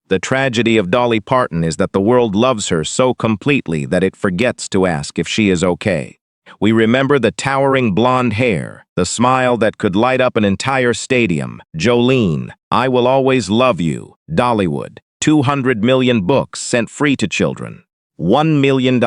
The tragedy of Dolly Parton is that the world loves her so completely that it forgets to ask if she is okay. We remember the towering blonde hair, the smile that could light up an entire stadium, Jolene, I Will Always Love You, Dollywood, 200 million books sent free to children, $1 million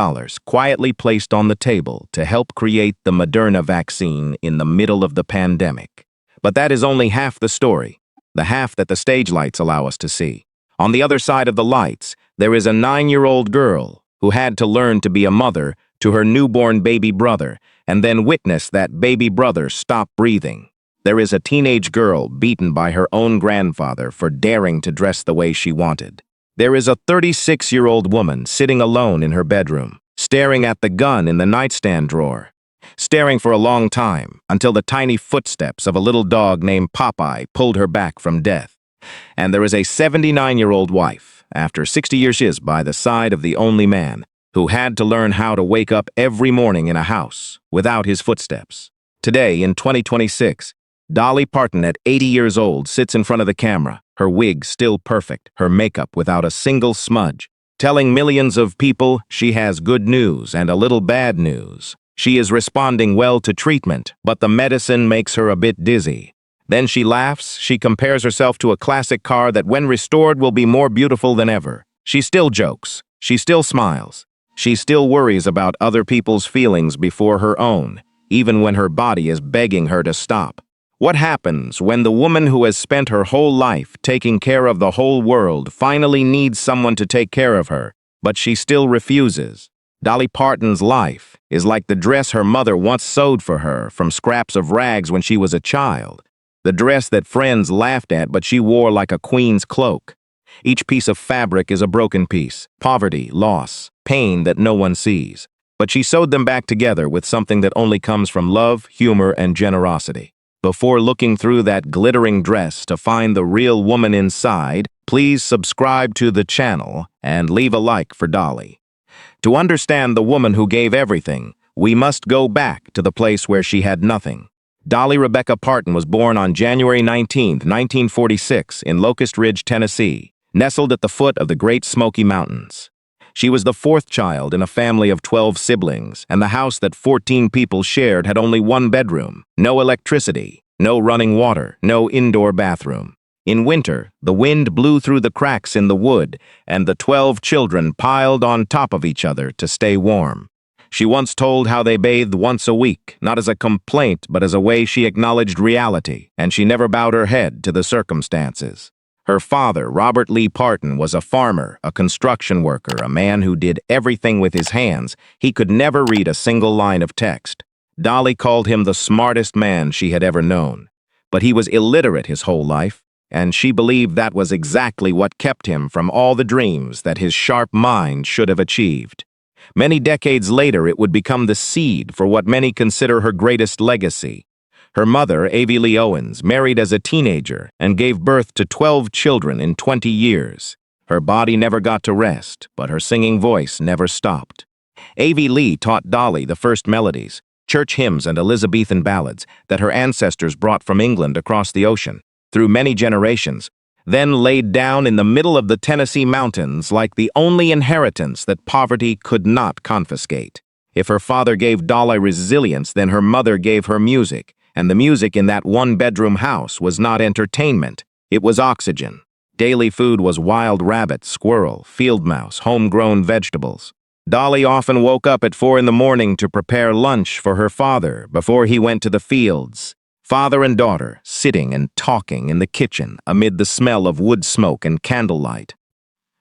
quietly placed on the table to help create the Moderna vaccine in the middle of the pandemic. But that is only half the story, the half that the stage lights allow us to see. On the other side of the lights, there is a 9-year-old girl who had to learn to be a mother to her newborn baby brother and then witness that baby brother stop breathing. There is a teenage girl beaten by her own grandfather for daring to dress the way she wanted. There is a 36-year-old woman sitting alone in her bedroom, staring at the gun in the nightstand drawer, staring for a long time until the tiny footsteps of a little dog named Popeye pulled her back from death. And there is a 79-year-old wife, after 60 years by the side of the only man, who had to learn how to wake up every morning in a house without his footsteps. Today, in 2026, Dolly Parton, at 80 years old, sits in front of the camera, her wig still perfect, her makeup without a single smudge, telling millions of people she has good news and a little bad news. She is responding well to treatment, but the medicine makes her a bit dizzy. Then she laughs. She compares herself to a classic car that, when restored, will be more beautiful than ever. She still jokes. She still smiles. She still worries about other people's feelings before her own, even when her body is begging her to stop. What happens when the woman who has spent her whole life taking care of the whole world finally needs someone to take care of her, but she still refuses? Dolly Parton's life is like the dress her mother once sewed for her from scraps of rags when she was a child. The dress that friends laughed at, but she wore like a queen's cloak. Each piece of fabric is a broken piece, poverty, loss, pain that no one sees. But she sewed them back together with something that only comes from love, humor, and generosity. Before looking through that glittering dress to find the real woman inside, please subscribe to the channel and leave a like for Dolly. To understand the woman who gave everything, we must go back to the place where she had nothing. Dolly Rebecca Parton was born on January 19, 1946, in Locust Ridge, Tennessee, nestled at the foot of the Great Smoky Mountains. She was the fourth child in a family of 12 siblings, and the house that 14 people shared had only one bedroom, no electricity, no running water, no indoor bathroom. In winter, the wind blew through the cracks in the wood, and the 12 children piled on top of each other to stay warm. She once told how they bathed once a week, not as a complaint, but as a way she acknowledged reality, and she never bowed her head to the circumstances. Her father, Robert Lee Parton, was a farmer, a construction worker, a man who did everything with his hands. He could never read a single line of text. Dolly called him the smartest man she had ever known. But he was illiterate his whole life, and she believed that was exactly what kept him from all the dreams that his sharp mind should have achieved. Many decades later, it would become the seed for what many consider her greatest legacy. Her mother, Avie Lee Owens, married as a teenager and gave birth to 12 children in 20 years. Her body never got to rest, but her singing voice never stopped. Avie Lee taught Dolly the first melodies, church hymns and Elizabethan ballads that her ancestors brought from England across the ocean, through many generations, then laid down in the middle of the Tennessee mountains like the only inheritance that poverty could not confiscate. If her father gave Dolly resilience, then her mother gave her music, and the music in that one-bedroom house was not entertainment, it was oxygen. Daily food was wild rabbit, squirrel, field mouse, homegrown vegetables. Dolly often woke up at 4 in the morning to prepare lunch for her father before he went to the fields. Father and daughter sitting and talking in the kitchen amid the smell of wood smoke and candlelight.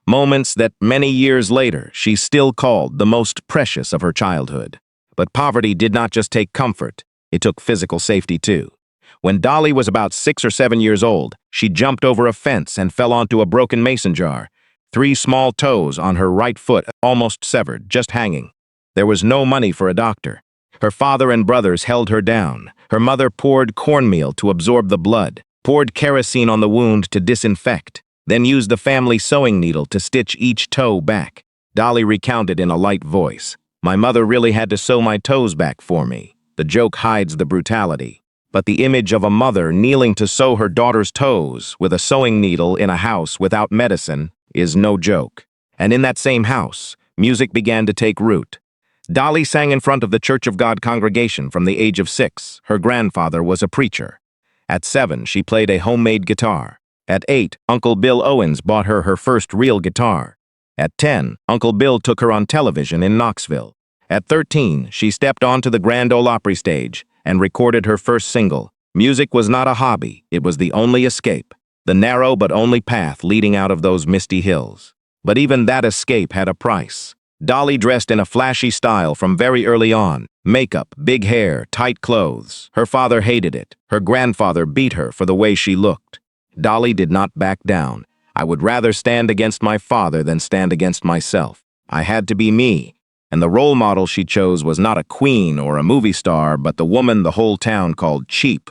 Moments that many years later she still called the most precious of her childhood. But poverty did not just take comfort, it took physical safety too. When Dolly was about 6 or 7 years old, she jumped over a fence and fell onto a broken mason jar. 3 small toes on her right foot almost severed, just hanging. There was no money for a doctor. Her father and brothers held her down. Her mother poured cornmeal to absorb the blood, poured kerosene on the wound to disinfect, then used the family sewing needle to stitch each toe back. Dolly recounted in a light voice, "My mother really had to sew my toes back for me." The joke hides the brutality, but the image of a mother kneeling to sew her daughter's toes with a sewing needle in a house without medicine is no joke. And in that same house, music began to take root. Dolly sang in front of the Church of God congregation from the age of 6. Her grandfather was a preacher. At 7, she played a homemade guitar. At 8, Uncle Bill Owens bought her first real guitar. At 10, Uncle Bill took her on television in Knoxville. At 13, she stepped onto the Grand Ole Opry stage and recorded her first single. Music was not a hobby, it was the only escape, the narrow but only path leading out of those misty hills. But even that escape had a price. Dolly dressed in a flashy style from very early on. Makeup, big hair, tight clothes. Her father hated it. Her grandfather beat her for the way she looked. Dolly did not back down. I would rather stand against my father than stand against myself. I had to be me. And the role model she chose was not a queen or a movie star, but the woman the whole town called cheap.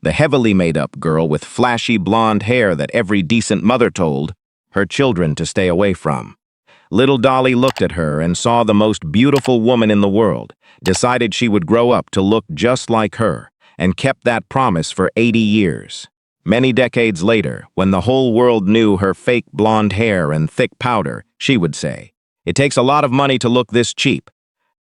The heavily made-up girl with flashy blonde hair that every decent mother told her children to stay away from. Little Dolly looked at her and saw the most beautiful woman in the world, decided she would grow up to look just like her, and kept that promise for 80 years. Many decades later, when the whole world knew her fake blonde hair and thick powder, she would say, "It takes a lot of money to look this cheap."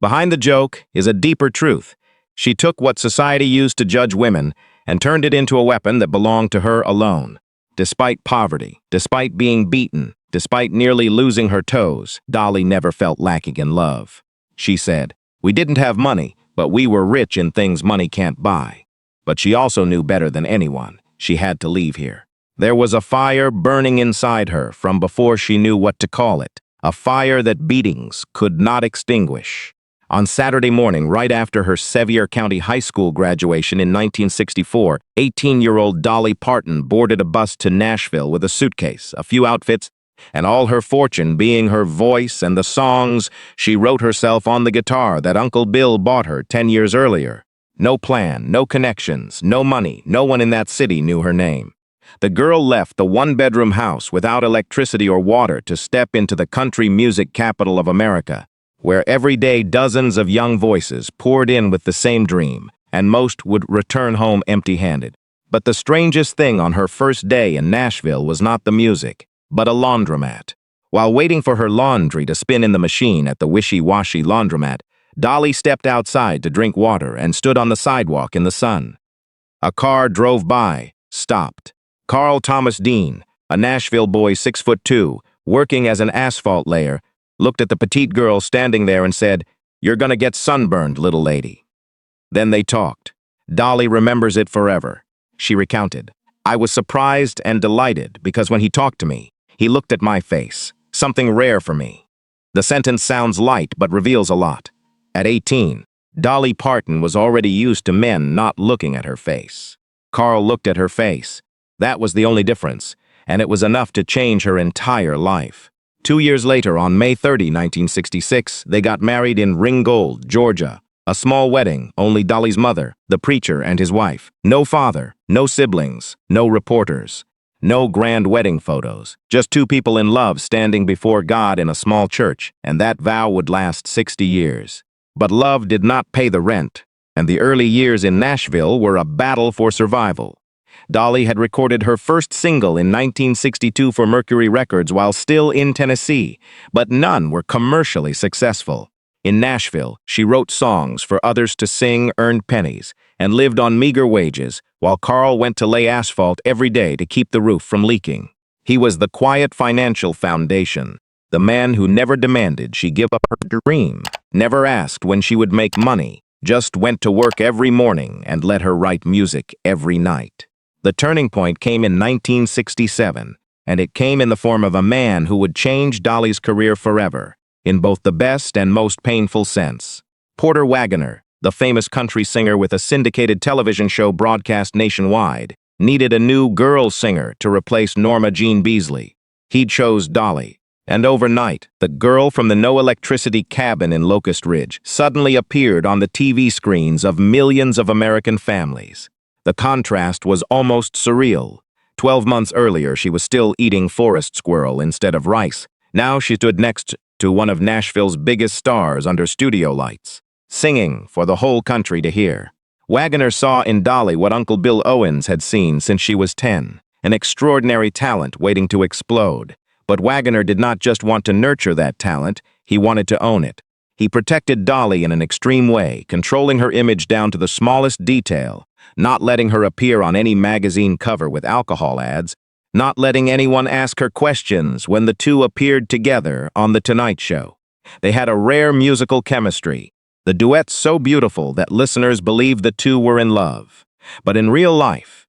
Behind the joke is a deeper truth. She took what society used to judge women and turned it into a weapon that belonged to her alone. Despite poverty, despite being beaten, despite nearly losing her toes, Dolly never felt lacking in love. She said, "We didn't have money, but we were rich in things money can't buy." But she also knew better than anyone. She had to leave here. There was a fire burning inside her from before she knew what to call it, a fire that beatings could not extinguish. On Saturday morning, right after her Sevier County High School graduation in 1964, 18-year-old Dolly Parton boarded a bus to Nashville with a suitcase, a few outfits, and all her fortune being her voice and the songs she wrote herself on the guitar that Uncle Bill bought her 10 years earlier. No plan, no connections, no money, no one in that city knew her name. The girl left the one-bedroom house without electricity or water to step into the country music capital of America, where every day dozens of young voices poured in with the same dream, and most would return home empty-handed. But the strangest thing on her first day in Nashville was not the music, but a laundromat. While waiting for her laundry to spin in the machine at the wishy-washy laundromat, Dolly stepped outside to drink water and stood on the sidewalk in the sun. A car drove by, stopped. Carl Thomas Dean, a Nashville boy 6'2", working as an asphalt layer, looked at the petite girl standing there and said, "You're gonna get sunburned, little lady." Then they talked. Dolly remembers it forever. She recounted, "I was surprised and delighted because when he talked to me, he looked at my face, something rare for me." The sentence sounds light but reveals a lot. At 18, Dolly Parton was already used to men not looking at her face. Carl looked at her face. That was the only difference, and it was enough to change her entire life. 2 years later, on May 30, 1966, they got married in Ringgold, Georgia. A small wedding, only Dolly's mother, the preacher, and his wife. No father, no siblings, no reporters. No grand wedding photos. Just two people in love standing before God in a small church, and that vow would last 60 years. But love did not pay the rent, and the early years in Nashville were a battle for survival. Dolly had recorded her first single in 1962 for Mercury Records while still in Tennessee, but none were commercially successful. In Nashville, she wrote songs for others to sing, earned pennies, and lived on meager wages, while Carl went to lay asphalt every day to keep the roof from leaking. He was the quiet financial foundation, the man who never demanded she give up her dream, never asked when she would make money, just went to work every morning and let her write music every night. The turning point came in 1967, and it came in the form of a man who would change Dolly's career forever, in both the best and most painful sense. Porter Wagoner, the famous country singer with a syndicated television show broadcast nationwide, needed a new girl singer to replace Norma Jean Beasley. He chose Dolly, and overnight, the girl from the no-electricity cabin in Locust Ridge suddenly appeared on the TV screens of millions of American families. The contrast was almost surreal. 12 months earlier, she was still eating forest squirrel instead of rice. Now she stood next to one of Nashville's biggest stars under studio lights, singing for the whole country to hear. Wagoner saw in Dolly what Uncle Bill Owens had seen since she was 10, an extraordinary talent waiting to explode. But Wagoner did not just want to nurture that talent, he wanted to own it. He protected Dolly in an extreme way, controlling her image down to the smallest detail, not letting her appear on any magazine cover with alcohol ads, not letting anyone ask her questions when the two appeared together on The Tonight Show. They had a rare musical chemistry, the duet so beautiful that listeners believed the two were in love. But in real life,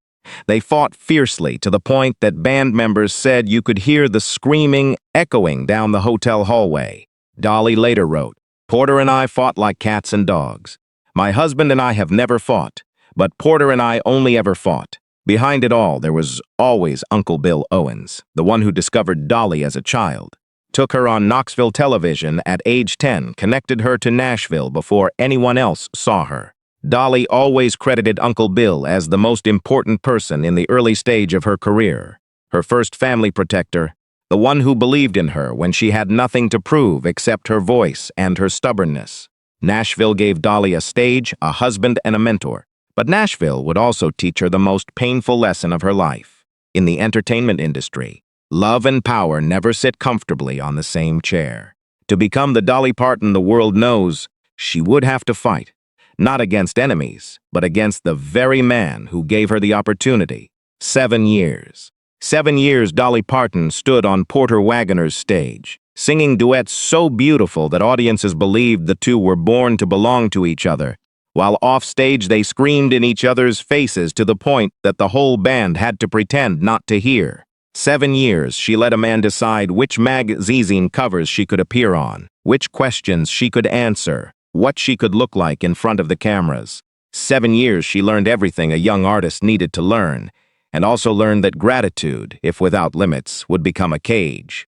they fought fiercely to the point that band members said you could hear the screaming echoing down the hotel hallway. Dolly later wrote, "Porter and I fought like cats and dogs. My husband and I have never fought, but Porter and I only ever fought. Behind it all, there was always Uncle Bill Owens, the one who discovered Dolly as a child, took her on Knoxville television at age 10, connected her to Nashville before anyone else saw her. Dolly always credited Uncle Bill as the most important person in the early stage of her career, her first family protector, the one who believed in her when she had nothing to prove except her voice and her stubbornness. Nashville gave Dolly a stage, a husband, and a mentor. But Nashville would also teach her the most painful lesson of her life. In the entertainment industry, love and power never sit comfortably on the same chair. To become the Dolly Parton the world knows, she would have to fight, not against enemies, but against the very man who gave her the opportunity. 7 years. 7 years Dolly Parton stood on Porter Wagoner's stage, singing duets so beautiful that audiences believed the two were born to belong to each other. While off-stage, they screamed in each other's faces to the point that the whole band had to pretend not to hear. 7 years, she let a man decide which magazine covers she could appear on, which questions she could answer, what she could look like in front of the cameras. 7 years, she learned everything a young artist needed to learn, and also learned that gratitude, if without limits, would become a cage.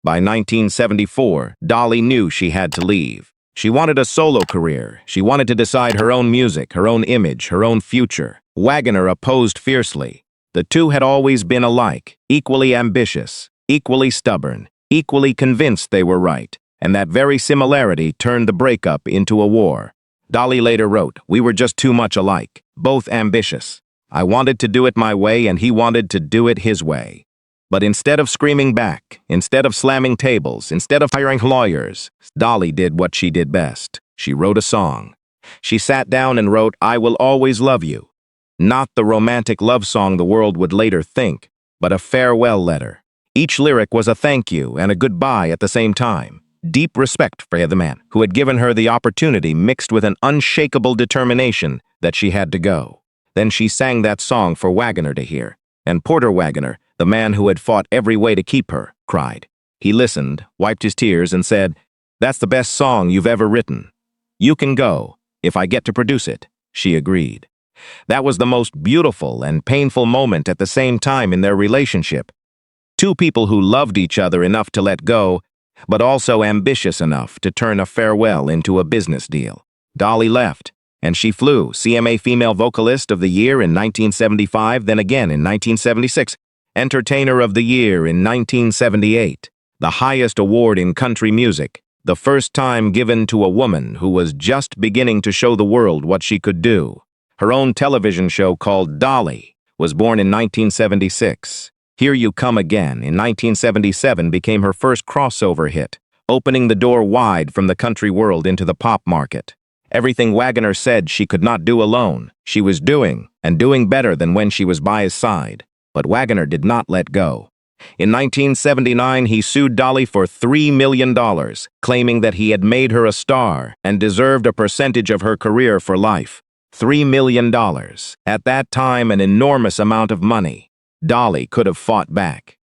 By 1974, Dolly knew she had to leave. She wanted a solo career. She wanted to decide her own music, her own image, her own future. Wagoner opposed fiercely. The two had always been alike, equally ambitious, equally stubborn, equally convinced they were right, and that very similarity turned the breakup into a war. Dolly later wrote, "We were just too much alike, both ambitious. I wanted to do it my way and he wanted to do it his way. But instead of screaming back, instead of slamming tables, instead of hiring lawyers, Dolly did what she did best. She wrote a song. She sat down and wrote, 'I Will Always Love You.' Not the romantic love song the world would later think, but a farewell letter. Each lyric was a thank you and a goodbye at the same time. Deep respect for the man who had given her the opportunity mixed with an unshakable determination that she had to go. Then she sang that song for Wagoner to hear, and Porter Wagoner, the man who had fought every way to keep her, cried. He listened, wiped his tears, and said, 'That's the best song you've ever written. You can go, if I get to produce it.' She agreed. That was the most beautiful and painful moment at the same time in their relationship. Two people who loved each other enough to let go, but also ambitious enough to turn a farewell into a business deal. Dolly left, and she flew, CMA Female Vocalist of the Year in 1975, then again in 1976, Entertainer of the Year in 1978, the highest award in country music, the first time given to a woman who was just beginning to show the world what she could do. Her own television show called Dolly was born in 1976. Here You Come Again in 1977 became her first crossover hit, opening the door wide from the country world into the pop market. Everything Wagoner said she could not do alone, she was doing, and doing better than when she was by his side. But Wagoner did not let go. In 1979, he sued Dolly for $3 million, claiming that he had made her a star and deserved a percentage of her career for life. $3 million. At that time, an enormous amount of money. Dolly could have fought back.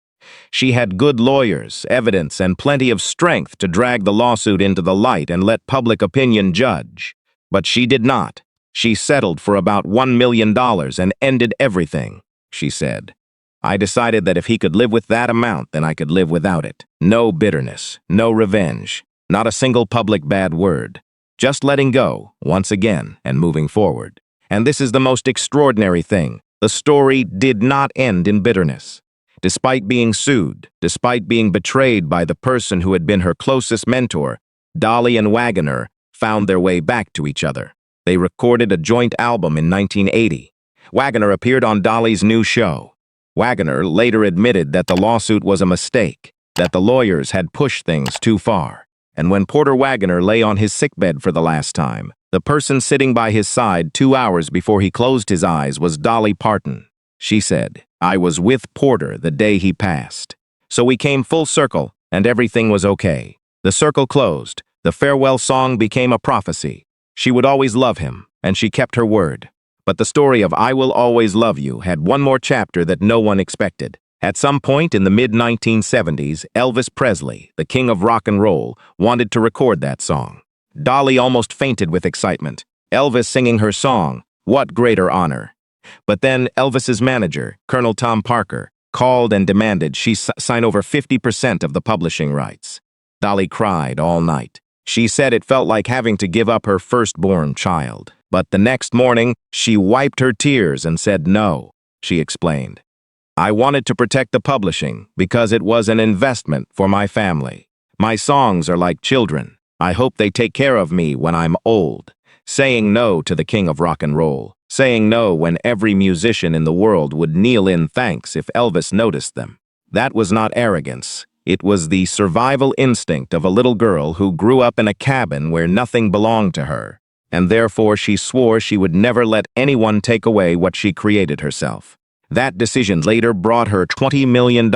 She had good lawyers, evidence, and plenty of strength to drag the lawsuit into the light and let public opinion judge. But she did not. She settled for about $1 million and ended everything, she said. I decided that if he could live with that amount, then I could live without it. No bitterness, no revenge, not a single public bad word. Just letting go, once again, and moving forward. And this is the most extraordinary thing. The story did not end in bitterness. Despite being sued, despite being betrayed by the person who had been her closest mentor, Dolly and Wagoner found their way back to each other. They recorded a joint album in 1980. Wagoner appeared on Dolly's new show. Wagoner later admitted that the lawsuit was a mistake. that the lawyers had pushed things too far. And when Porter Wagoner lay on his sickbed for the last time, the person sitting by his side 2 hours before he closed his eyes was Dolly Parton. She said, "I was with Porter the day he passed. So we came full circle, and everything was okay. The circle closed. The farewell song became a prophecy. She would always love him, and she kept her word." But the story of "I Will Always Love You" had one more chapter that no one expected. At some point in the mid-1970s, Elvis Presley, the king of rock and roll, wanted to record that song. Dolly almost fainted with excitement. Elvis singing her song, what greater honor. But then Elvis's manager, Colonel Tom Parker, called and demanded she sign over 50% of the publishing rights. Dolly cried all night. She said it felt like having to give up her firstborn child. But the next morning, she wiped her tears and said no. She explained, "I wanted to protect the publishing because it was an investment for my family. My songs are like children. I hope they take care of me when I'm old." Saying no to the king of rock and roll. Saying no when every musician in the world would kneel in thanks if Elvis noticed them. That was not arrogance. It was the survival instinct of a little girl who grew up in a cabin where nothing belonged to her, and therefore she swore she would never let anyone take away what she created herself. That decision later brought her $20 million,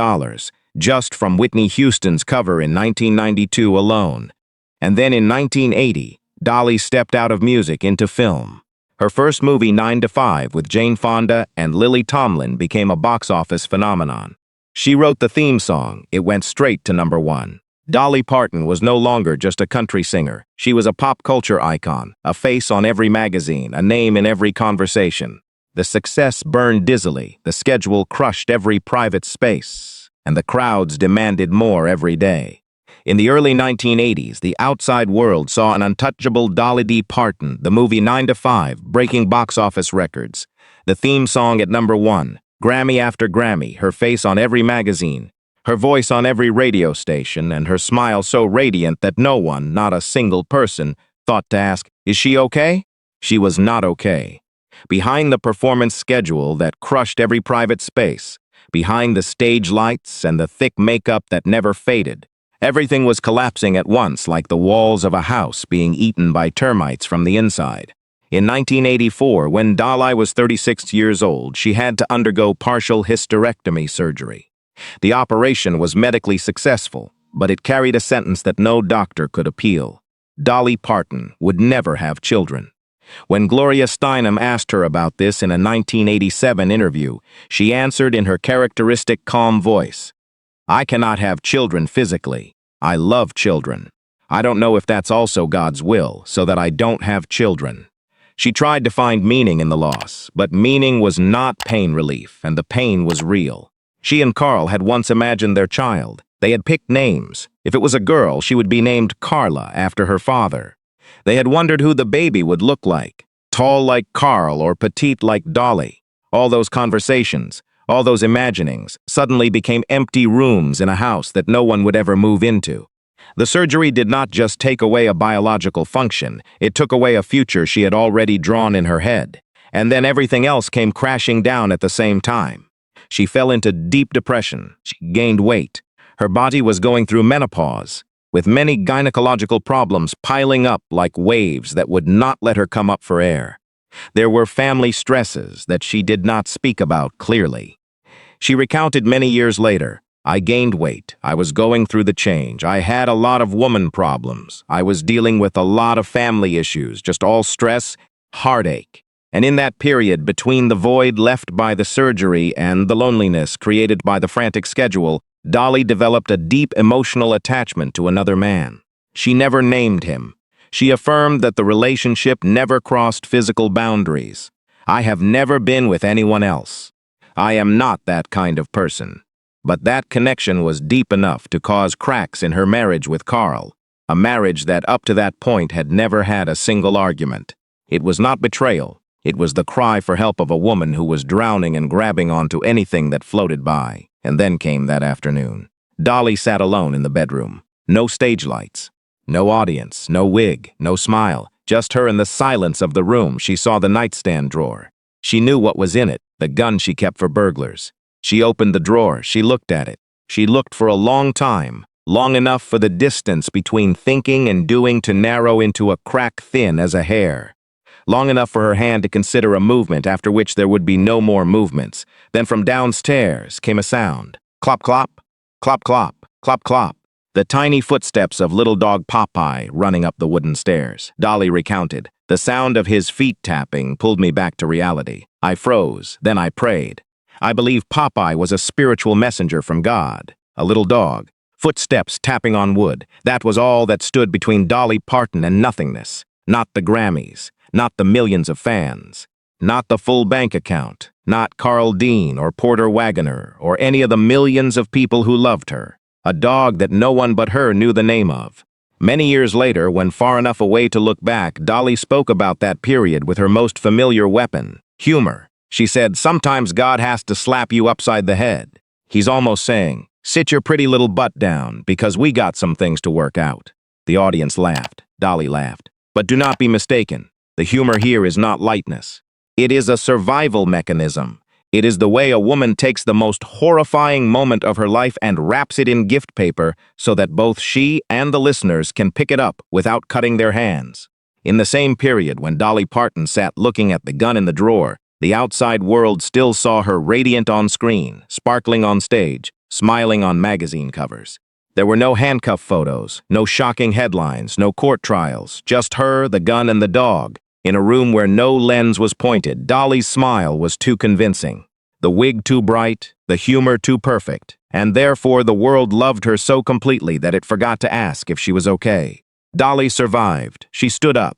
just from Whitney Houston's cover in 1992 alone. And then in 1980, Dolly stepped out of music into film. Her first movie, 9 to 5, with Jane Fonda and Lily Tomlin, became a box office phenomenon. She wrote the theme song. It went straight to #1. Dolly Parton was no longer just a country singer. She was a pop culture icon, a face on every magazine, a name in every conversation. The success burned dizzily, the schedule crushed every private space, and the crowds demanded more every day. In the early 1980s, the outside world saw an untouchable Dolly Parton, the movie 9 to 5, breaking box office records. The theme song at #1, Grammy after Grammy, her face on every magazine, her voice on every radio station, and her smile so radiant that no one, not a single person, thought to ask, "Is she okay?" She was not okay. Behind the performance schedule that crushed every private space, behind the stage lights and the thick makeup that never faded, everything was collapsing at once like the walls of a house being eaten by termites from the inside. In 1984, when Dolly was 36 years old, she had to undergo partial hysterectomy surgery. The operation was medically successful, but it carried a sentence that no doctor could appeal. Dolly Parton would never have children. When Gloria Steinem asked her about this in a 1987 interview, she answered in her characteristic calm voice, "I cannot have children physically. I love children. I don't know if that's also God's will, so that I don't have children." She tried to find meaning in the loss, but meaning was not pain relief, and the pain was real. She and Carl had once imagined their child. They had picked names. If it was a girl, she would be named Carla after her father. They had wondered who the baby would look like, tall like Carl or petite like Dolly. All those conversations, all those imaginings, suddenly became empty rooms in a house that no one would ever move into. The surgery did not just take away a biological function, it took away a future she had already drawn in her head. And then everything else came crashing down at the same time. She fell into deep depression. She gained weight. Her body was going through menopause, with many gynecological problems piling up like waves that would not let her come up for air. There were family stresses that she did not speak about clearly. She recounted many years later, "I gained weight. I was going through the change. I had a lot of woman problems. I was dealing with a lot of family issues, just all stress, heartache. And in that period between the void left by the surgery and the loneliness created by the frantic schedule, Dolly developed a deep emotional attachment to another man. She never named him. She affirmed that the relationship never crossed physical boundaries. "I have never been with anyone else. I am not that kind of person." But that connection was deep enough to cause cracks in her marriage with Carl, a marriage that up to that point had never had a single argument. It was not betrayal. It was the cry for help of a woman who was drowning and grabbing onto anything that floated by. And then came that afternoon. Dolly sat alone in the bedroom. No stage lights. No audience, no wig, no smile. Just her in the silence of the room. She saw the nightstand drawer. She knew what was in it, the gun she kept for burglars. She opened the drawer. She looked at it. She looked for a long time, long enough for the distance between thinking and doing to narrow into a crack thin as a hair. Long enough for her hand to consider a movement after which there would be no more movements. Then from downstairs came a sound. Clop, clop, clop, clop, clop, clop. The tiny footsteps of little dog Popeye running up the wooden stairs. Dolly recounted. The sound of his feet tapping pulled me back to reality. I froze, then I prayed. I believe Popeye was a spiritual messenger from God. A little dog. Footsteps tapping on wood. That was all that stood between Dolly Parton and nothingness. Not the Grammys. Not the millions of fans. Not the full bank account. Not Carl Dean or Porter Wagoner or any of the millions of people who loved her. A dog that no one but her knew the name of. Many years later, when far enough away to look back, Dolly spoke about that period with her most familiar weapon, humor. She said, sometimes God has to slap you upside the head. He's almost saying, sit your pretty little butt down, because we got some things to work out. The audience laughed. Dolly laughed. But do not be mistaken. The humor here is not lightness. It is a survival mechanism. It is the way a woman takes the most horrifying moment of her life and wraps it in gift paper so that both she and the listeners can pick it up without cutting their hands. In the same period when Dolly Parton sat looking at the gun in the drawer, the outside world still saw her radiant on screen, sparkling on stage, smiling on magazine covers. There were no handcuff photos, no shocking headlines, no court trials, just her, the gun, and the dog. In a room where no lens was pointed, Dolly's smile was too convincing. The wig too bright, the humor too perfect, and therefore the world loved her so completely that it forgot to ask if she was okay. Dolly survived. She stood up.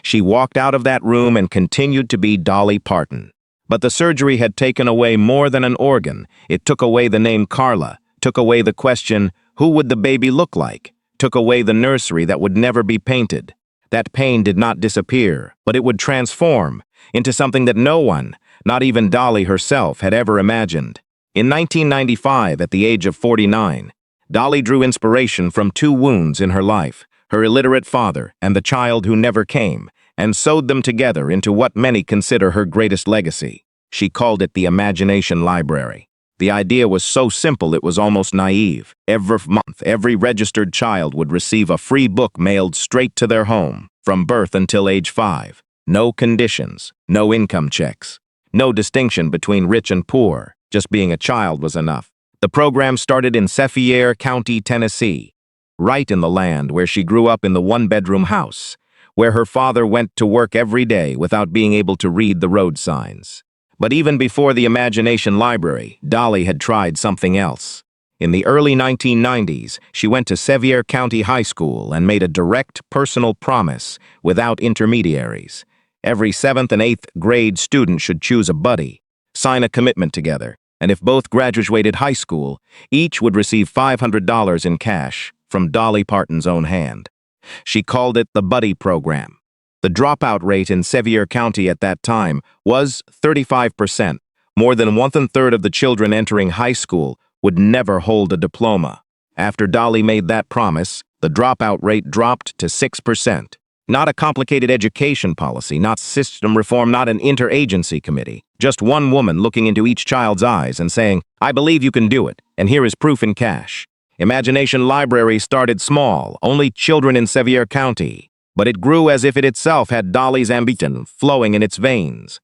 She walked out of that room and continued to be Dolly Parton. But the surgery had taken away more than an organ. It took away the name Carla, took away the question, who would the baby look like, took away the nursery that would never be painted. That pain did not disappear, but it would transform into something that no one, not even Dolly herself, had ever imagined. In 1995, at the age of 49, Dolly drew inspiration from two wounds in her life, her illiterate father and the child who never came, and sewed them together into what many consider her greatest legacy. She called it the Imagination Library. The idea was so simple it was almost naive. Every month, every registered child would receive a free book mailed straight to their home, from birth until age 5. No conditions, no income checks, no distinction between rich and poor. Just being a child was enough. The program started in Sevier County, Tennessee, right in the land where she grew up in the one-bedroom house, where her father went to work every day without being able to read the road signs. But even before the Imagination Library, Dolly had tried something else. In the early 1990s, she went to Sevier County High School and made a direct, personal promise without intermediaries. Every 7th and 8th grade student should choose a buddy, sign a commitment together, and if both graduated high school, each would receive $500 in cash from Dolly Parton's own hand. She called it the Buddy Program. The dropout rate in Sevier County at that time was 35%. More than 1/3 of the children entering high school would never hold a diploma. After Dolly made that promise, the dropout rate dropped to 6%. Not a complicated education policy, not system reform, not an interagency committee. Just one woman looking into each child's eyes and saying, I believe you can do it, and here is proof in cash. Imagination Library started small, only children in Sevier County. But it grew as if it itself had Dolly's ambition flowing in its veins.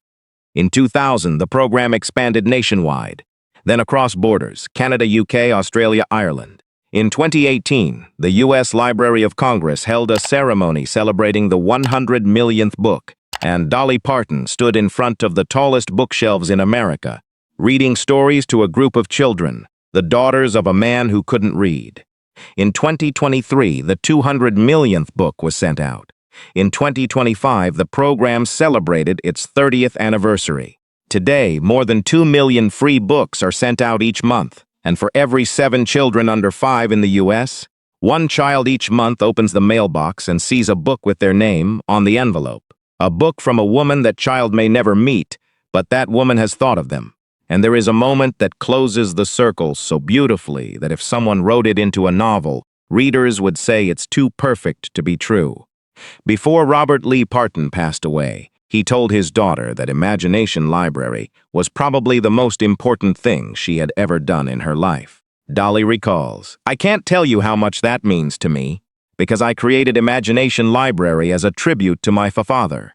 In 2000, the program expanded nationwide, then across borders, Canada, UK, Australia, Ireland. In 2018, the U.S. Library of Congress held a ceremony celebrating the 100 millionth book, and Dolly Parton stood in front of the tallest bookshelves in America, reading stories to a group of children, the daughters of a man who couldn't read. In 2023, the 200 millionth book was sent out. In 2025, the program celebrated its 30th anniversary. Today, more than 2 million free books are sent out each month, and for every 7 children under 5 in the U.S., 1 child each month opens the mailbox and sees a book with their name on the envelope. A book from a woman that child may never meet, but that woman has thought of them. And there is a moment that closes the circle so beautifully that if someone wrote it into a novel, readers would say it's too perfect to be true. Before Robert Lee Parton passed away, he told his daughter that Imagination Library was probably the most important thing she had ever done in her life. Dolly recalls, "I can't tell you how much that means to me, because I created Imagination Library as a tribute to my father.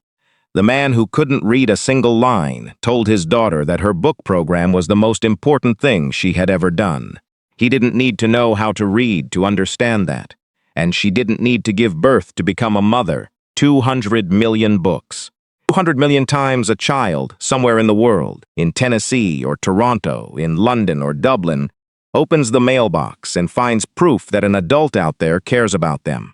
The man who couldn't read a single line told his daughter that her book program was the most important thing she had ever done. He didn't need to know how to read to understand that, and she didn't need to give birth to become a mother. 200 million books. 200 million times a child somewhere in the world, in Tennessee or Toronto, in London or Dublin, opens the mailbox and finds proof that an adult out there cares about them.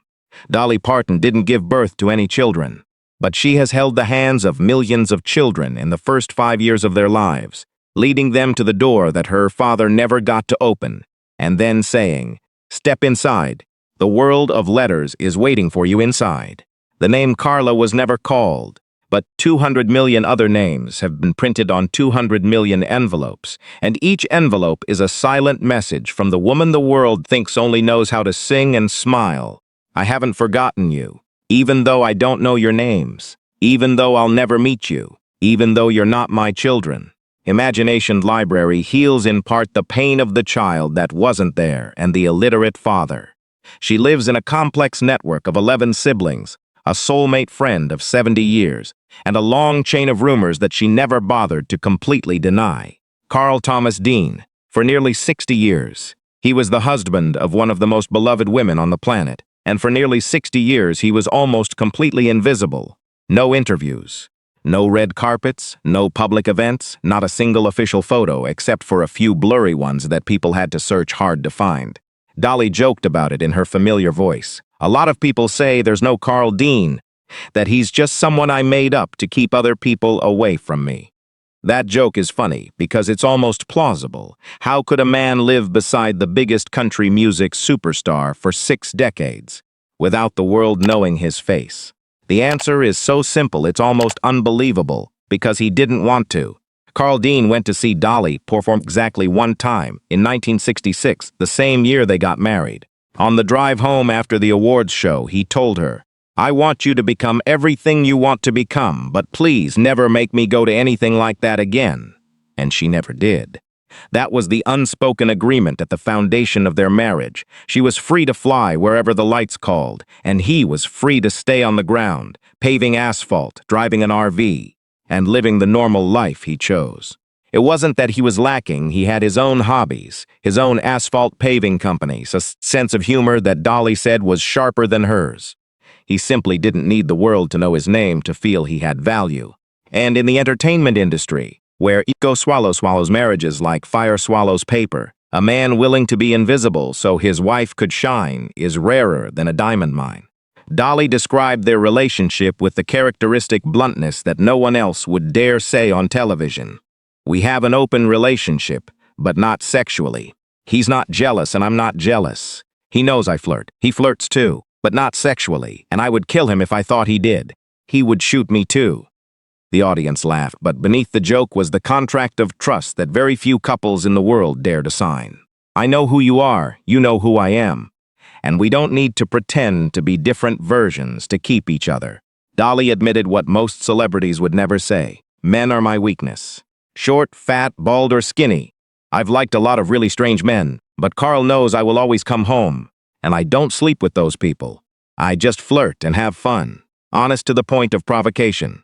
Dolly Parton didn't give birth to any children, but she has held the hands of millions of children in the first 5 years of their lives, leading them to the door that her father never got to open, and then saying, 'Step inside. The world of letters is waiting for you inside.' The name Carla was never called, but 200 million other names have been printed on 200 million envelopes, and each envelope is a silent message from the woman the world thinks only knows how to sing and smile. I haven't forgotten you. Even though I don't know your names, even though I'll never meet you, even though you're not my children." Imagination Library heals in part the pain of the child that wasn't there and the illiterate father. She lives in a complex network of 11 siblings, a soulmate friend of 70 years, and a long chain of rumors that she never bothered to completely deny. Carl Thomas Dean, for nearly 60 years, he was the husband of one of the most beloved women on the planet. And for nearly 60 years, he was almost completely invisible. No interviews, no red carpets, no public events, not a single official photo except for a few blurry ones that people had to search hard to find. Dolly joked about it in her familiar voice. "A lot of people say there's no Carl Dean, that he's just someone I made up to keep other people away from me." That joke is funny because it's almost plausible. How could a man live beside the biggest country music superstar for 6 decades without the world knowing his face? The answer is so simple it's almost unbelievable, because he didn't want to. Carl Dean went to see Dolly perform exactly one time, in 1966, the same year they got married. On the drive home after the awards show, he told her, "I want you to become everything you want to become, but please never make me go to anything like that again." And she never did. That was the unspoken agreement at the foundation of their marriage. She was free to fly wherever the lights called, and he was free to stay on the ground, paving asphalt, driving an RV, and living the normal life he chose. It wasn't that he was lacking. He had his own hobbies, his own asphalt paving companies, a sense of humor that Dolly said was sharper than hers. He simply didn't need the world to know his name to feel he had value. And in the entertainment industry, where ego swallows marriages like fire swallows paper, a man willing to be invisible so his wife could shine is rarer than a diamond mine. Dolly described their relationship with the characteristic bluntness that no one else would dare say on television. "We have an open relationship, but not sexually. He's not jealous and I'm not jealous. He knows I flirt. He flirts too, but not sexually, and I would kill him if I thought he did. He would shoot me too." The audience laughed, but beneath the joke was the contract of trust that very few couples in the world dare to sign. "I know who you are, you know who I am, and we don't need to pretend to be different versions to keep each other." Dolly admitted what most celebrities would never say. "Men are my weakness. Short, fat, bald, or skinny. I've liked a lot of really strange men, but Carl knows I will always come home. And I don't sleep with those people. I just flirt and have fun, honest to the point of provocation."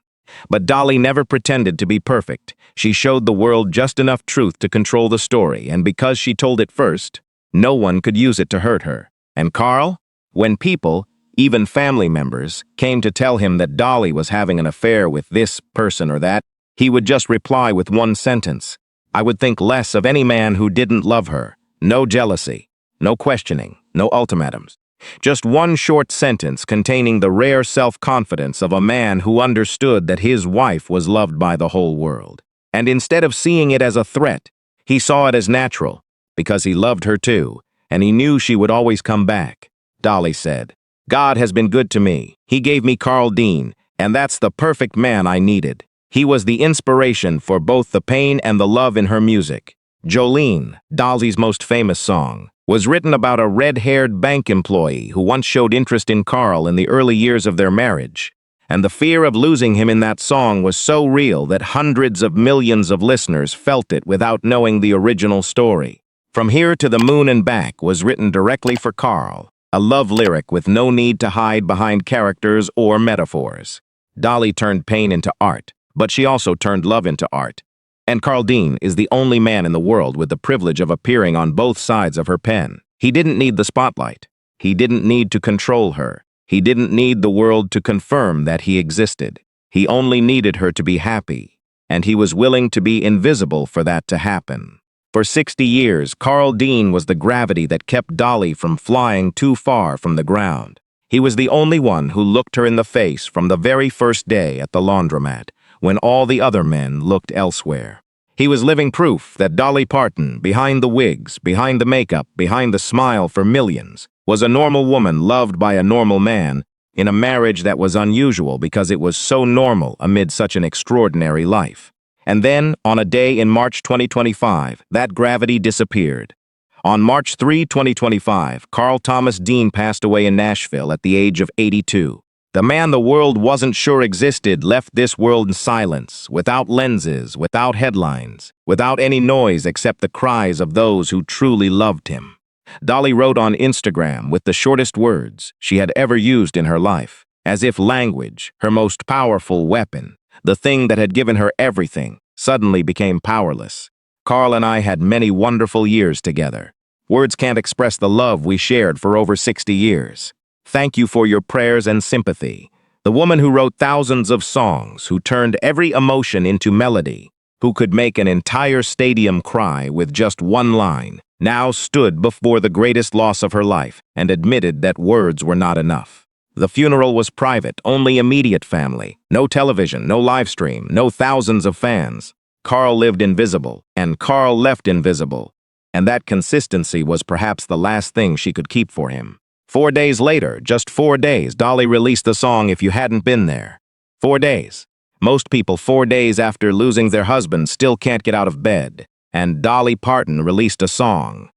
But Dolly never pretended to be perfect. She showed the world just enough truth to control the story, and because she told it first, no one could use it to hurt her. And Carl? When people, even family members, came to tell him that Dolly was having an affair with this person or that, he would just reply with one sentence, "I would think less of any man who didn't love her. No jealousy, no questioning, no ultimatums." Just one short sentence containing the rare self-confidence of a man who understood that his wife was loved by the whole world. And instead of seeing it as a threat, he saw it as natural, because he loved her too, and he knew she would always come back. Dolly said, "God has been good to me. He gave me Carl Dean, and that's the perfect man I needed. He was the inspiration for both the pain and the love in her music." Jolene, Dolly's most famous song, was written about a red-haired bank employee who once showed interest in Carl in the early years of their marriage. And the fear of losing him in that song was so real that hundreds of millions of listeners felt it without knowing the original story. From Here to the Moon and Back was written directly for Carl, a love lyric with no need to hide behind characters or metaphors. Dolly turned pain into art, but she also turned love into art. And Carl Dean is the only man in the world with the privilege of appearing on both sides of her pen. He didn't need the spotlight. He didn't need to control her. He didn't need the world to confirm that he existed. He only needed her to be happy, and he was willing to be invisible for that to happen. For 60 years, Carl Dean was the gravity that kept Dolly from flying too far from the ground. He was the only one who looked her in the face from the very first day at the laundromat, when all the other men looked elsewhere. He was living proof that Dolly Parton, behind the wigs, behind the makeup, behind the smile for millions, was a normal woman loved by a normal man in a marriage that was unusual because it was so normal amid such an extraordinary life. And then, on a day in March 2025, that gravity disappeared. On March 3, 2025, Carl Thomas Dean passed away in Nashville at the age of 82. The man the world wasn't sure existed left this world in silence, without lenses, without headlines, without any noise except the cries of those who truly loved him. Dolly wrote on Instagram with the shortest words she had ever used in her life, as if language, her most powerful weapon, the thing that had given her everything, suddenly became powerless. Carl and I had many wonderful years together. Words can't express the love we shared for over 60 years. Thank you for your prayers and sympathy. The woman who wrote thousands of songs, who turned every emotion into melody, who could make an entire stadium cry with just one line, now stood before the greatest loss of her life and admitted that words were not enough. The funeral was private, only immediate family. No television, no live stream, no thousands of fans. Carl lived invisible, and Carl left invisible. And that consistency was perhaps the last thing she could keep for him. 4 days later, just 4 days, Dolly released the song If You Hadn't Been There. 4 days. Most people 4 days after losing their husband still can't get out of bed. And Dolly Parton released a song.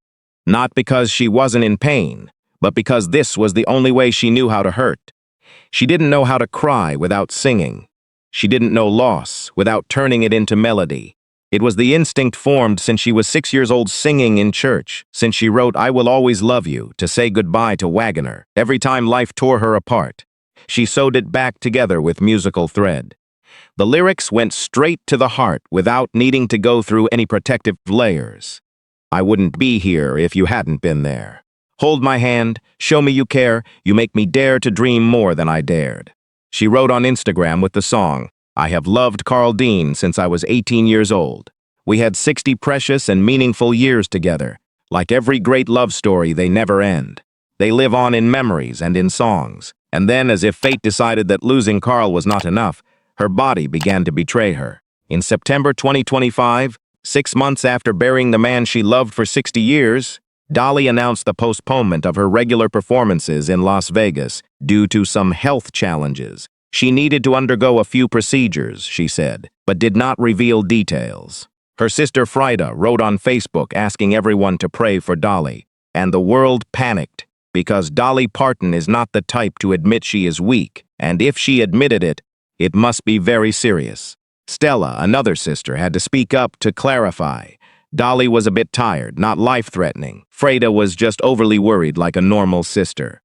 Not because she wasn't in pain, but because this was the only way she knew how to hurt. She didn't know how to cry without singing. She didn't know loss without turning it into melody. It was the instinct formed since she was 6 years old singing in church, since she wrote I Will Always Love You to say goodbye to Wagoner every time life tore her apart. She sewed it back together with musical thread. The lyrics went straight to the heart without needing to go through any protective layers. I wouldn't be here if you hadn't been there. Hold my hand, show me you care, you make me dare to dream more than I dared. She wrote on Instagram with the song, I have loved Carl Dean since I was 18 years old. We had 60 precious and meaningful years together. Like every great love story, they never end. They live on in memories and in songs. And then, as if fate decided that losing Carl was not enough, her body began to betray her. In September 2025, 6 months after burying the man she loved for 60 years, Dolly announced the postponement of her regular performances in Las Vegas due to some health challenges. She needed to undergo a few procedures, she said, but did not reveal details. Her sister Frida wrote on Facebook asking everyone to pray for Dolly, and the world panicked because Dolly Parton is not the type to admit she is weak, and if she admitted it, it must be very serious. Stella, another sister, had to speak up to clarify. Dolly was a bit tired, not life-threatening. Frida was just overly worried like a normal sister.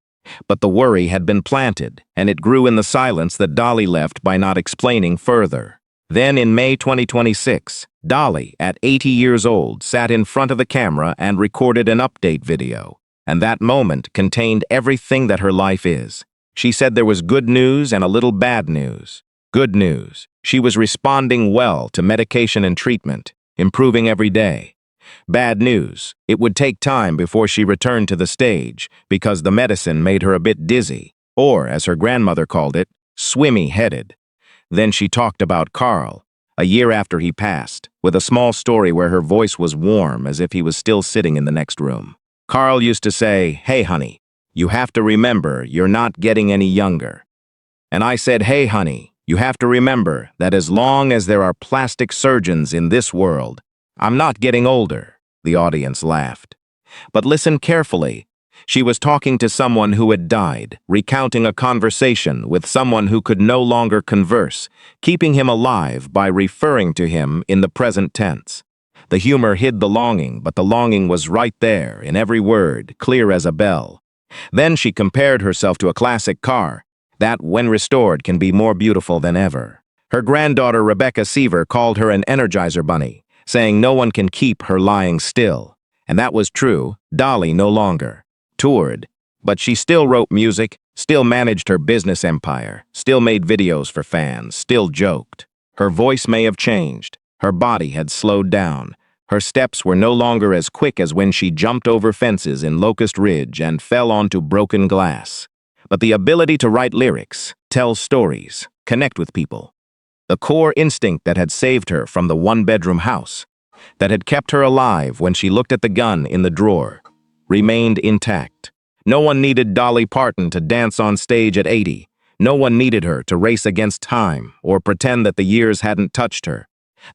But the worry had been planted, and it grew in the silence that Dolly left by not explaining further. Then in May 2026, Dolly, at 80 years old, sat in front of the camera and recorded an update video. And that moment contained everything that her life is. She said there was good news and a little bad news. Good news. She was responding well to medication and treatment, improving every day. Bad news. It would take time before she returned to the stage because the medicine made her a bit dizzy, or, as her grandmother called it, swimmy-headed. Then she talked about Carl, a year after he passed, with a small story where her voice was warm as if he was still sitting in the next room. Carl used to say, "Hey, honey, you have to remember you're not getting any younger." And I said, "Hey, honey, you have to remember that as long as there are plastic surgeons in this world, I'm not getting older." The audience laughed. But listen carefully. She was talking to someone who had died, recounting a conversation with someone who could no longer converse, keeping him alive by referring to him in the present tense. The humor hid the longing, but the longing was right there, in every word, clear as a bell. Then she compared herself to a classic car, that, when restored, can be more beautiful than ever. Her granddaughter Rebecca Seaver called her an Energizer bunny, saying no one can keep her lying still. And that was true. Dolly no longer toured, but she still wrote music, still managed her business empire, still made videos for fans, still joked. Her voice may have changed. Her body had slowed down. Her steps were no longer as quick as when she jumped over fences in Locust Ridge and fell onto broken glass. But the ability to write lyrics, tell stories, connect with people, the core instinct that had saved her from the one-bedroom house, that had kept her alive when she looked at the gun in the drawer, remained intact. No one needed Dolly Parton to dance on stage at 80. No one needed her to race against time or pretend that the years hadn't touched her.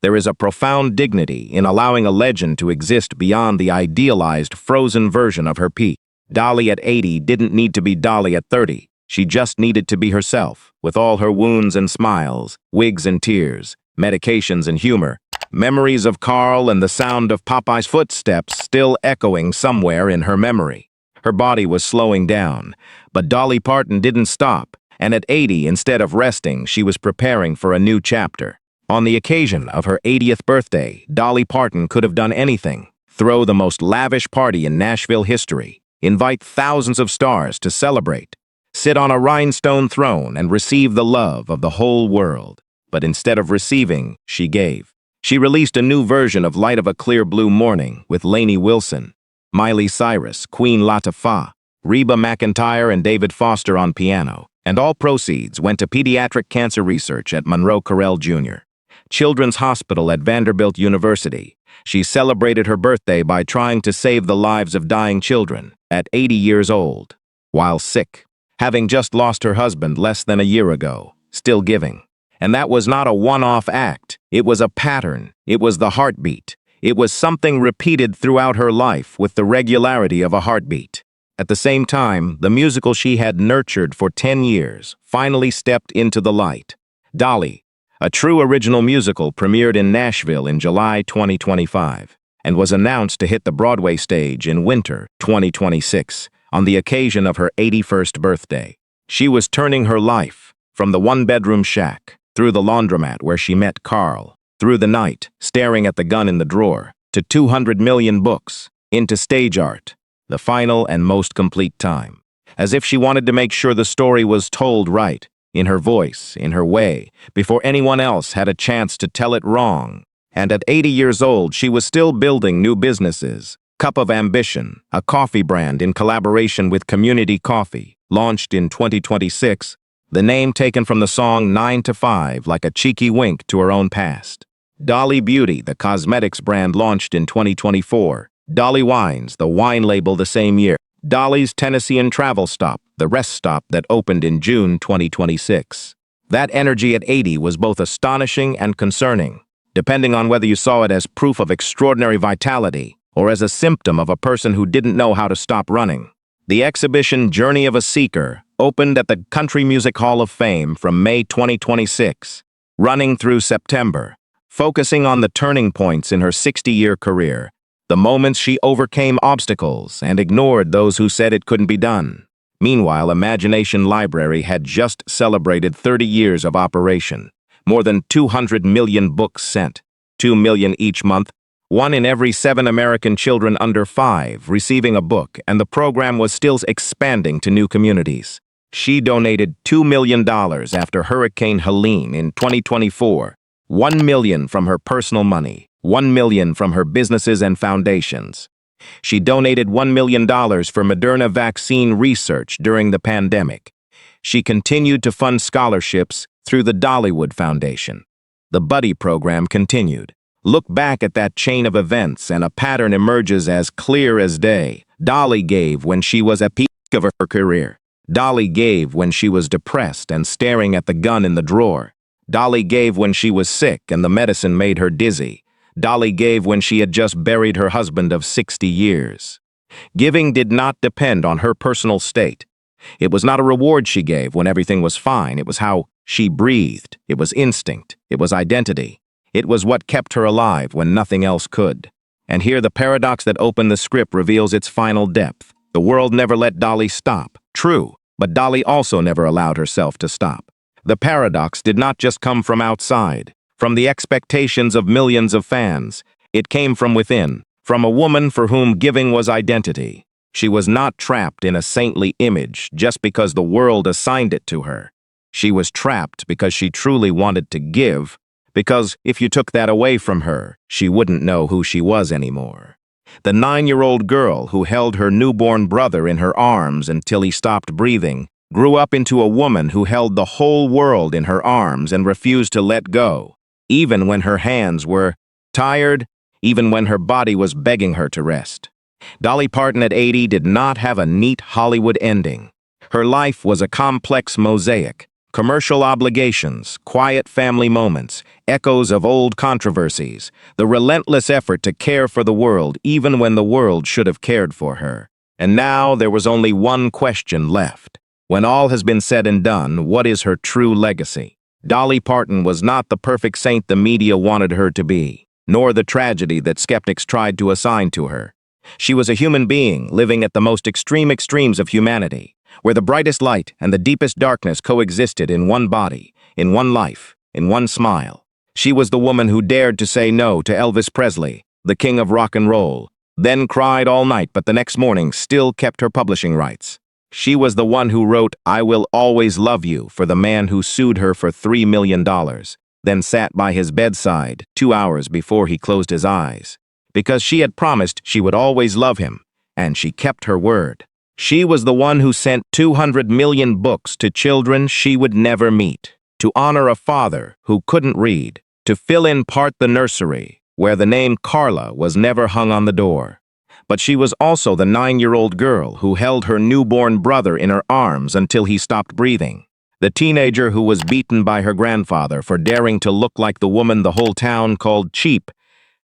There is a profound dignity in allowing a legend to exist beyond the idealized, frozen version of her peak. Dolly at 80 didn't need to be Dolly at 30. She just needed to be herself, with all her wounds and smiles, wigs and tears, medications and humor, memories of Carl and the sound of Popeye's footsteps still echoing somewhere in her memory. Her body was slowing down, but Dolly Parton didn't stop, and at 80, instead of resting, she was preparing for a new chapter. On the occasion of her 80th birthday, Dolly Parton could have done anything: throw the most lavish party in Nashville history, invite thousands of stars to celebrate, sit on a rhinestone throne and receive the love of the whole world. But instead of receiving, she gave. She released a new version of Light of a Clear Blue Morning with Lainey Wilson, Miley Cyrus, Queen Latifah, Reba McEntire, and David Foster on piano, and all proceeds went to pediatric cancer research at Monroe Carell Jr. Children's Hospital at Vanderbilt University. She celebrated her birthday by trying to save the lives of dying children at 80 years old, while sick, having just lost her husband less than a year ago, still giving. And that was not a one-off act. It was a pattern. It was the heartbeat. It was something repeated throughout her life with the regularity of a heartbeat. At the same time, the musical she had nurtured for 10 years finally stepped into the light. Dolly, a true original musical, premiered in Nashville in July 2025 and was announced to hit the Broadway stage in winter 2026 on the occasion of her 81st birthday. She was turning her life from the one-bedroom shack, through the laundromat where she met Carl, through the night, staring at the gun in the drawer, to 200 million books, into stage art, the final and most complete time. As if she wanted to make sure the story was told right, in her voice, in her way, before anyone else had a chance to tell it wrong. And at 80 years old, she was still building new businesses. Cup of Ambition, a coffee brand in collaboration with Community Coffee, launched in 2026, the name taken from the song 9 to 5, like a cheeky wink to her own past. Dolly Beauty, the cosmetics brand, launched in 2024. Dolly Wines, the wine label, the same year. Dolly's Tennessean Travel Stop, the rest stop, that opened in June 2026. That energy at 80 was both astonishing and concerning, depending on whether you saw it as proof of extraordinary vitality or as a symptom of a person who didn't know how to stop running. The exhibition Journey of a Seeker opened at the Country Music Hall of Fame from May 2026, running through September, focusing on the turning points in her 60-year career, the moments she overcame obstacles and ignored those who said it couldn't be done. Meanwhile, Imagination Library had just celebrated 30 years of operation, more than 200 million books sent, 2 million each month, 1 in every 7 American children under 5 receiving a book, and the program was still expanding to new communities. She donated $2 million after Hurricane Helene in 2024, $1 million from her personal money, $1 million from her businesses and foundations. She donated $1 million for Moderna vaccine research during the pandemic. She continued to fund scholarships through the Dollywood Foundation. The Buddy program continued. Look back at that chain of events and a pattern emerges as clear as day. Dolly gave when she was at peak of her career. Dolly gave when she was depressed and staring at the gun in the drawer. Dolly gave when she was sick and the medicine made her dizzy. Dolly gave when she had just buried her husband of 60 years. Giving did not depend on her personal state. It was not a reward she gave when everything was fine. It was how she breathed. It was instinct. It was identity. It was what kept her alive when nothing else could. And here the paradox that opened the script reveals its final depth. The world never let Dolly stop. True, but Dolly also never allowed herself to stop. The paradox did not just come from outside, from the expectations of millions of fans. It came from within, from a woman for whom giving was identity. She was not trapped in a saintly image just because the world assigned it to her. She was trapped because she truly wanted to give, because if you took that away from her, she wouldn't know who she was anymore. The 9-year-old girl who held her newborn brother in her arms until he stopped breathing grew up into a woman who held the whole world in her arms and refused to let go, even when her hands were tired, even when her body was begging her to rest. Dolly Parton at 80 did not have a neat Hollywood ending. Her life was a complex mosaic. Commercial obligations, quiet family moments, echoes of old controversies, the relentless effort to care for the world even when the world should have cared for her. And now there was only one question left. When all has been said and done, what is her true legacy? Dolly Parton was not the perfect saint the media wanted her to be, nor the tragedy that skeptics tried to assign to her. She was a human being living at the most extreme extremes of humanity, where the brightest light and the deepest darkness coexisted in one body, in one life, in one smile. She was the woman who dared to say no to Elvis Presley, the king of rock and roll, then cried all night but the next morning still kept her publishing rights. She was the one who wrote "I Will Always Love You" for the man who sued her for $3 million, then sat by his bedside 2 hours before he closed his eyes, because she had promised she would always love him, and she kept her word. She was the one who sent 200 million books to children she would never meet, to honor a father who couldn't read, to fill in part the nursery, where the name Carla was never hung on the door. But she was also the 9-year-old girl who held her newborn brother in her arms until he stopped breathing, the teenager who was beaten by her grandfather for daring to look like the woman the whole town called cheap,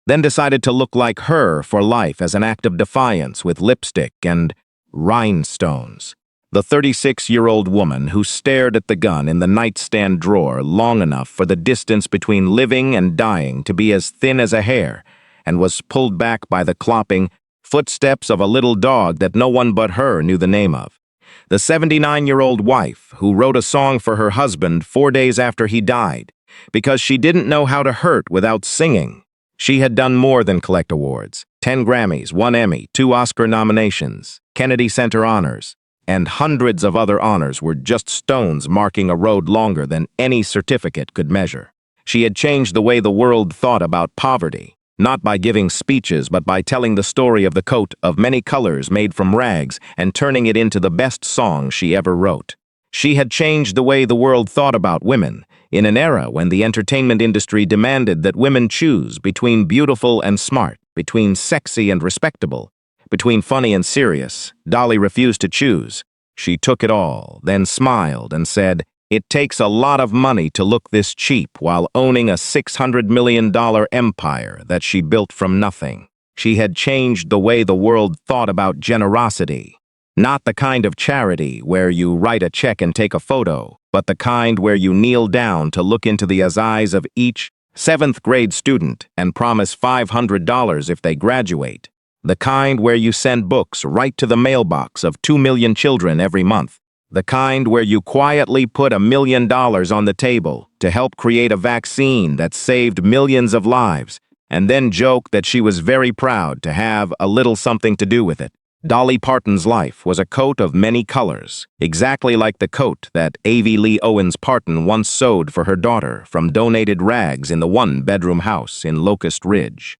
then decided to look like her for life as an act of defiance with lipstick and rhinestones. The 36-year-old woman who stared at the gun in the nightstand drawer long enough for the distance between living and dying to be as thin as a hair, and was pulled back by the clopping footsteps of a little dog that no one but her knew the name of. The 79-year-old wife who wrote a song for her husband 4 days after he died, because she didn't know how to hurt without singing. She had done more than collect awards: 10 Grammys, 1 Emmy, 2 Oscar nominations, Kennedy Center honors, and hundreds of other honors were just stones marking a road longer than any certificate could measure. She had changed the way the world thought about poverty, not by giving speeches but by telling the story of the coat of many colors made from rags and turning it into the best song she ever wrote. She had changed the way the world thought about women, in an era when the entertainment industry demanded that women choose between beautiful and smart, between sexy and respectable, between funny and serious. Dolly refused to choose. She took it all, then smiled and said, "It takes a lot of money to look this cheap while owning a $600 million empire that she built from nothing." She had changed the way the world thought about generosity. Not the kind of charity where you write a check and take a photo, but the kind where you kneel down to look into the eyes of each 7th grade student and promise $500 if they graduate. The kind where you send books right to the mailbox of 2 million children every month. The kind where you quietly put $1 million on the table to help create a vaccine that saved millions of lives, and then joke that she was very proud to have a little something to do with it. Dolly Parton's life was a coat of many colors, exactly like the coat that A.V. Lee Owens Parton once sewed for her daughter from donated rags in the 1-bedroom house in Locust Ridge.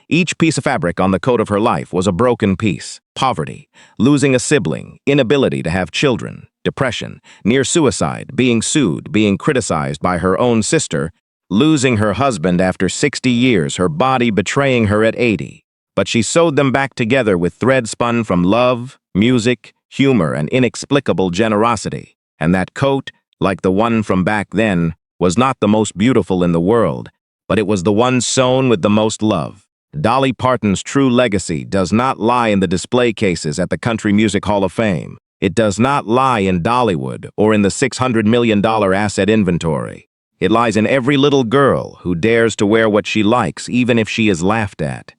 Each piece of fabric on the coat of her life was a broken piece: poverty, losing a sibling, inability to have children, depression, near suicide, being sued, being criticized by her own sister, losing her husband after 60 years, her body betraying her at 80. But she sewed them back together with thread spun from love, music, humor, and inexplicable generosity. And that coat, like the one from back then, was not the most beautiful in the world, but it was the one sewn with the most love. Dolly Parton's true legacy does not lie in the display cases at the Country Music Hall of Fame. It does not lie in Dollywood or in the $600 million asset inventory. It lies in every little girl who dares to wear what she likes even if she is laughed at.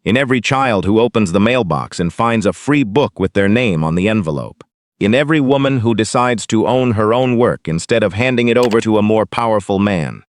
In every child who opens the mailbox and finds a free book with their name on the envelope. In every woman who decides to own her own work instead of handing it over to a more powerful man.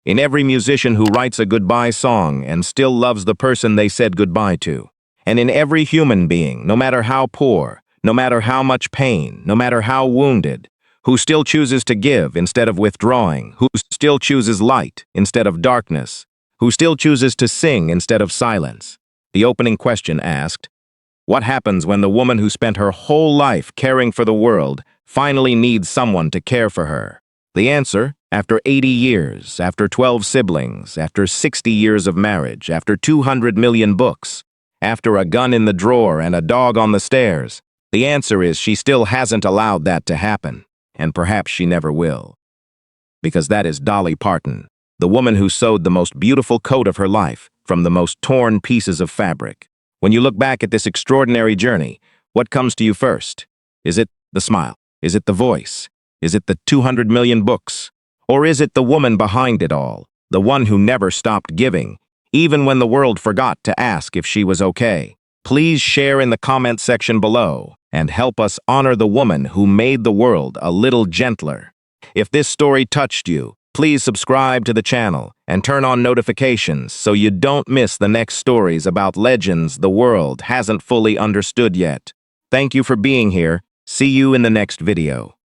In every musician who writes a goodbye song and still loves the person they said goodbye to. And in every human being, no matter how poor, no matter how much pain, no matter how wounded, who still chooses to give instead of withdrawing, who still chooses light instead of darkness, who still chooses to sing instead of silence. The opening question asked, what happens when the woman who spent her whole life caring for the world finally needs someone to care for her? The answer, after 80 years, after 12 siblings, after 60 years of marriage, after 200 million books, after a gun in the drawer and a dog on the stairs, the answer is she still hasn't allowed that to happen, and perhaps she never will. Because that is Dolly Parton, the woman who sewed the most beautiful coat of her life from the most torn pieces of fabric. When you look back at this extraordinary journey, what comes to you first? Is it the smile? Is it the voice? Is it the 200 million books? Or is it the woman behind it all, the one who never stopped giving, even when the world forgot to ask if she was okay? Please share in the comment section below and help us honor the woman who made the world a little gentler. If this story touched you, please subscribe to the channel and turn on notifications so you don't miss the next stories about legends the world hasn't fully understood yet. Thank you for being here. See you in the next video.